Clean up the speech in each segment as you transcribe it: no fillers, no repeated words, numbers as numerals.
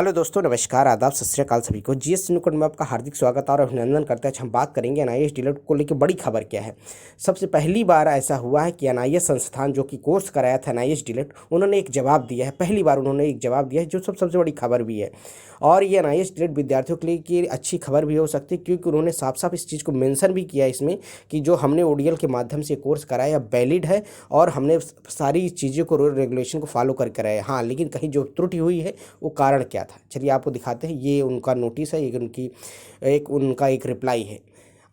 Hello दोस्तों, नमस्कार, आदाब, सत श्री अकाल सभी को। जीएस न्यूज़ में आपका हार्दिक स्वागत और अभिनंदन करते हैं। हम बात करेंगे एनआईएस डीएलएड को लेकर बड़ी खबर क्या है। सबसे पहली बार ऐसा हुआ है कि एनआईएस संस्थान जो कि कोर्स कराया था एनआईएस डीएलएड, उन्होंने एक जवाब दिया है। पहली बार उन्होंने एक जवाब दिया है, जो सबसे बड़ी खबर भी है। और ये एनआईएस डीएलएड विद्यार्थियों के लिए की अच्छी खबर भी हो सकती है, क्योंकि उन्होंने साफ साफ इस चीज़ को मेंशन भी किया है इसमें कि जो हमने ओडीएल के माध्यम से कोर्स कराया वैलिड है और हमने सारी चीज़ों को, रूल रेगुलेशन को फॉलो कर कराया। हाँ, लेकिन कहीं जो त्रुटि हुई है वो कारण क्या था, चलिए आपको दिखाते हैं। ये उनका नोटिस है, उनका एक रिप्लाई है।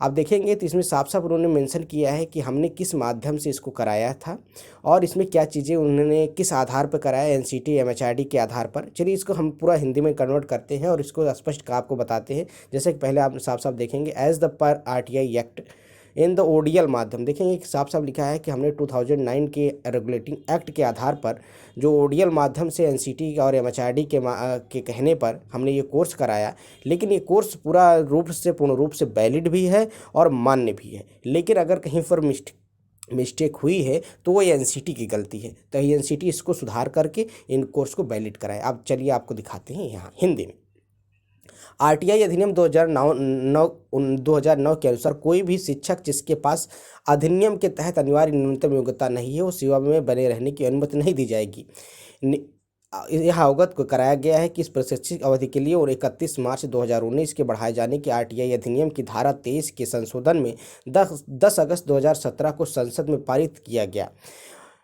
आप देखेंगे तो इसमें साफ साफ उन्होंने मेंशन किया है कि हमने किस माध्यम से इसको कराया था और इसमें क्या चीज़ें उन्होंने किस आधार पर कराया, एनसीटी एमएचआरडी के आधार पर। चलिए इसको हम पूरा हिंदी में कन्वर्ट करते हैं और इसको स्पष्ट आपको बताते हैं। जैसे कि पहले आप साफ साफ देखेंगे, as the per RTI act in the ODL माध्यम, देखेंगे साफ साफ लिखा है कि हमने 2009 के रेगुलेटिंग एक्ट के आधार पर जो ओडीएल माध्यम से एनसीटी और एमएचआरडी के कहने पर हमने ये कोर्स कराया। लेकिन ये कोर्स पूर्ण रूप से वैलिड भी है और मान्य भी है। लेकिन अगर कहीं पर मिस्टेक हुई है तो वो एनसीटी की गलती है, तो एनसीटी इसको सुधार करके इन कोर्स को वैलिड कराए। अब चलिए आपको दिखाते हैं यहाँ हिंदी में। आरटीआई अधिनियम 2009 के अनुसार कोई भी शिक्षक जिसके पास अधिनियम के तहत अनिवार्य न्यूनतम योग्यता नहीं है, वो सेवा में बने रहने की अनुमति नहीं दी जाएगी। यह अवगत को कराया गया है कि इस प्रशिक्षित अवधि के लिए और 31 मार्च 2019 के बढ़ाए जाने की आरटीआई अधिनियम की धारा 23 के संशोधन में 10 अगस्त 2017 को संसद में पारित किया गया।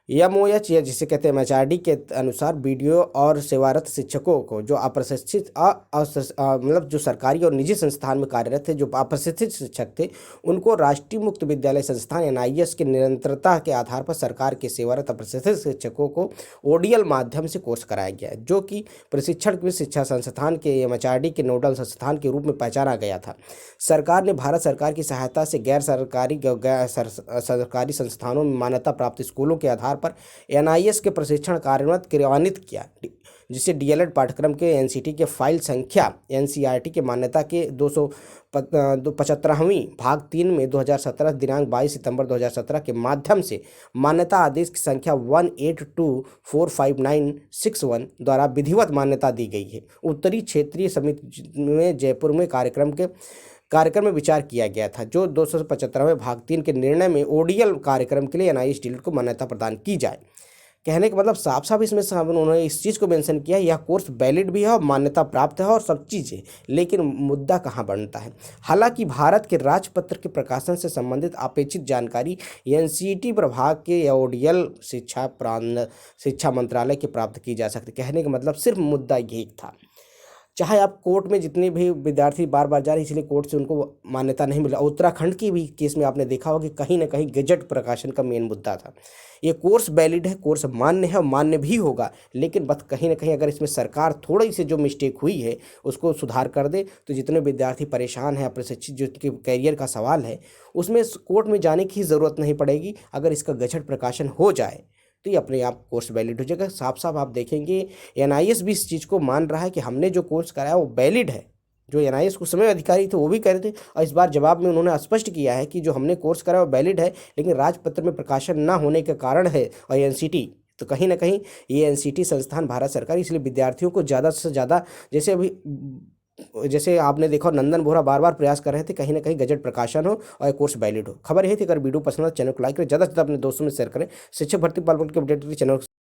एमओएच या जिसे कहते हैं एमएचआरडी के अनुसार वीडियो और सेवारत शिक्षकों को जो अप्रशिक्षित मतलब जो सरकारी और निजी संस्थान में कार्यरत थे, जो अप्रशिक्षित शिक्षक थे, उनको राष्ट्रीय मुक्त विद्यालय संस्थान एनआईएस के निरंतरता के आधार पर सरकार के सेवारत अप्रशिक्षित शिक्षकों को ओडीएल माध्यम से कोर्स कराया गया है, जो कि प्रशिक्षण शिक्षा संस्थान के एमएचआरडी के नोडल संस्थान के रूप में पहचाना गया था। सरकार ने भारत सरकार की सहायता से गैर सरकारी संस्थानों में मान्यता प्राप्त स्कूलों के आधार पर एनआईएस के प्रशिक्षण कार्यान्वित किया, जिसे डीएलएड पाठ्यक्रम के एनसीटी के फाइल संख्या एनसीईआरटी के मान्यता के 275वीं भाग 3 में 2017 दिनांक 22 सितंबर 2017 के माध्यम से मान्यता आदेश की संख्या 1824591 द्वारा विधिवत मान्यता दी गई है। उत्तरी क्षेत्रीय समिति में जयपुर में कार्यक्रम में विचार किया गया था, जो 275वें भाग 3 के निर्णय में ओडीएल कार्यक्रम के लिए एनआईएस डीएलएड को मान्यता प्रदान की जाए। कहने का मतलब साफ साफ इसमें उन्होंने इस चीज़ को मेंशन किया है, यह कोर्स वैलिड भी है और मान्यता प्राप्त है और सब चीज़ें। लेकिन मुद्दा कहाँ बनता है? हालांकि भारत के राजपत्र के प्रकाशन से संबंधित अपेक्षित जानकारी एनसीईटी प्रभाग के या ओडीएल शिक्षा मंत्रालय के प्राप्त की जा सकती। कहने का मतलब सिर्फ मुद्दा यही था। चाहे आप कोर्ट में जितने भी विद्यार्थी बार बार जा रहे, इसलिए कोर्ट से उनको मान्यता नहीं मिला। उत्तराखंड की भी केस में आपने देखा होगा कि कहीं ना कहीं गजट प्रकाशन का मेन मुद्दा था। ये कोर्स वैलिड है, कोर्स मान्य है और मान्य भी होगा, लेकिन बस कहीं ना कहीं अगर इसमें सरकार थोड़ी सी जो मिस्टेक हुई है उसको सुधार कर दे तो जितने विद्यार्थी परेशान हैं, प्रशिक्षित जो कैरियर का सवाल है, उसमें कोर्ट में जाने की ज़रूरत नहीं पड़ेगी। अगर इसका गजट प्रकाशन हो जाए तो ये अपने आप कोर्स वैलिड हो जाएगा। साफ साफ आप देखेंगे एनआईएस भी इस चीज़ को मान रहा है कि हमने जो कोर्स कराया वो वैलिड है। जो एनआईएस को समय अधिकारी थे वो भी कह रहे थे, और इस बार जवाब में उन्होंने स्पष्ट किया है कि जो हमने कोर्स कराया वो वैलिड है, लेकिन राजपत्र में प्रकाशन ना होने के कारण है और एनसीटी, तो कहीं ना कहीं ये एनसीटी संस्थान भारत सरकार, इसलिए विद्यार्थियों को ज़्यादा से ज़्यादा, जैसे आपने देखा नंदन बोहरा बार बार प्रयास कर रहे थे कहीं ना कहीं गजट प्रकाशन हो और कोर्स वैलिड हो। खबर यही थी। अगर वीडियो पसंद है चैनल को लाइक करें, ज़्यादा से ज़्यादा अपने दोस्तों में शेयर करें। शिक्षक भर्ती के अपडेट के लिए चैनल